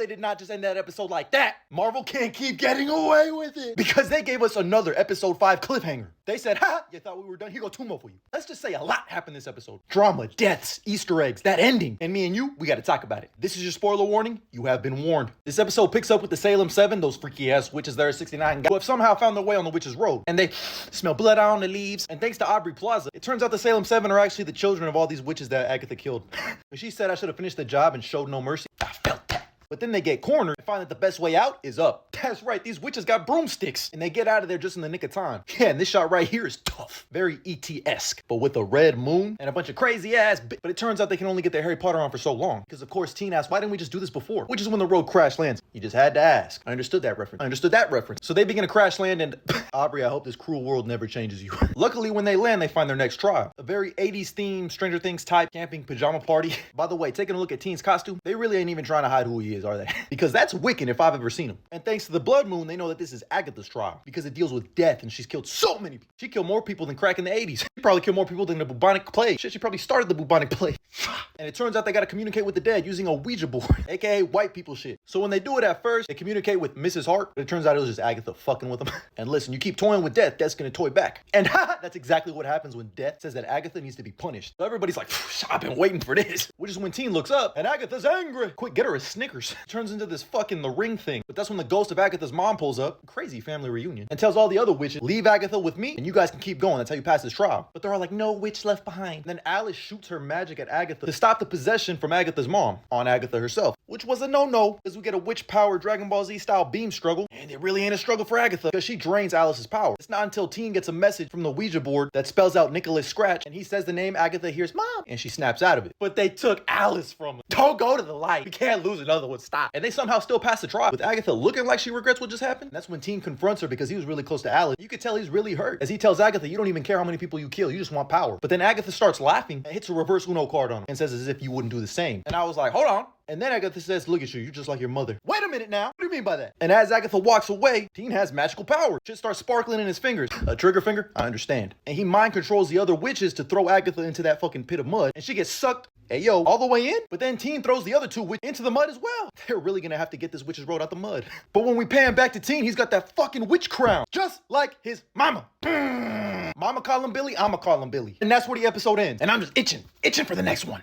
did not just end that episode like that. Marvel can't keep getting away with it. Because they gave us another episode 5 cliffhanger. They said, ha, you thought we were done? Here go 2 more for you. Let's just say a lot happened this episode. Drama, deaths, Easter eggs, that ending. And me and you, we gotta talk about it. This is your spoiler warning. You have been warned. This episode picks up with the Salem 7, those freaky ass witches there at 69 who have somehow found their way on the witch's road. And they smell blood out on the leaves. And thanks to Aubrey Plaza, it turns out the Salem 7 are actually the children of all these witches that Agatha killed. When she said I should have finished the job and showed no mercy, I felt that. But then they get cornered and find that the best way out is up. That's right, these witches got broomsticks. And they get out of there just in the nick of time. Yeah, and this shot right here is tough. Very E.T.-esque. But with a red moon and a bunch of crazy ass But it turns out they can only get their Harry Potter on for so long. Because of course, Teen asks, why didn't we just do this before? Which is when the road crash lands. You just had to ask. I understood that reference. So they begin to crash land and Aubrey, I hope this cruel world never changes you. Luckily, when they land, they find their next trial. A very 80s themed, Stranger Things type camping pajama party. By the way, taking a look at Teen's costume, they really ain't even trying to hide who he is, are they? Because that's Wiccan if I've ever seen him. And thanks to the blood moon, they know that this is Agatha's trial because it deals with death and she's killed so many people. She killed more people than crack in the 80s. She probably killed more people than the bubonic plague. Shit, she probably started the bubonic plague. And it turns out they gotta communicate with the dead using a Ouija board, aka white people shit. So when they do it at first, they communicate with Mrs. Hart, but it turns out it was just Agatha fucking with them. And listen, you keep toying with death, death's gonna toy back. And that's exactly what happens when death says that Agatha needs to be punished. So everybody's like, I've been waiting for this. Which is when Teen looks up and Agatha's angry. Quick, get her a Snickers. Turns into this fucking The Ring thing. But that's when the ghost of Agatha's mom pulls up, crazy family reunion, and tells all the other witches, leave Agatha with me and you guys can keep going. That's how you pass this trial. But they're all like, no witch left behind. And then Alice shoots her magic at Agatha to stop the possession from Agatha's mom on Agatha herself, which was a no-no because we get a witch power Dragon Ball Z style beam struggle. And it really ain't a struggle for Agatha because she drains Alice's power. It's not until Teen gets a message from the Ouija board that spells out Nicholas Scratch and he says the name. Agatha hears mom and she snaps out of it. But they took Alice from her. Don't go to the light. We can't lose another one. Stop. And they somehow still pass the trial with Agatha looking like she regrets what just happened. And that's when Teen confronts her because he was really close to Alice. You could tell he's really hurt as he tells Agatha, you don't even care how many people you kill. You just want power. But then Agatha starts laughing and hits a reverse Uno card on him and says as if you wouldn't do the same. And I was like, hold on. And then Agatha says, look at you, you're just like your mother. Wait a minute now. What do you mean by that? And as Agatha walks away, Teen has magical power. Shit starts sparkling in his fingers. A trigger finger? I understand. And he mind controls the other witches to throw Agatha into that fucking pit of mud. And she gets sucked, all the way in. But then Teen throws the other 2 witches into the mud as well. They're really gonna have to get this witch's road out the mud. But when we pan back to Teen, he's got that fucking witch crown. Just like his mama. Mama call him Billy, I'ma call him Billy. And that's where the episode ends. And I'm just itching for the next one.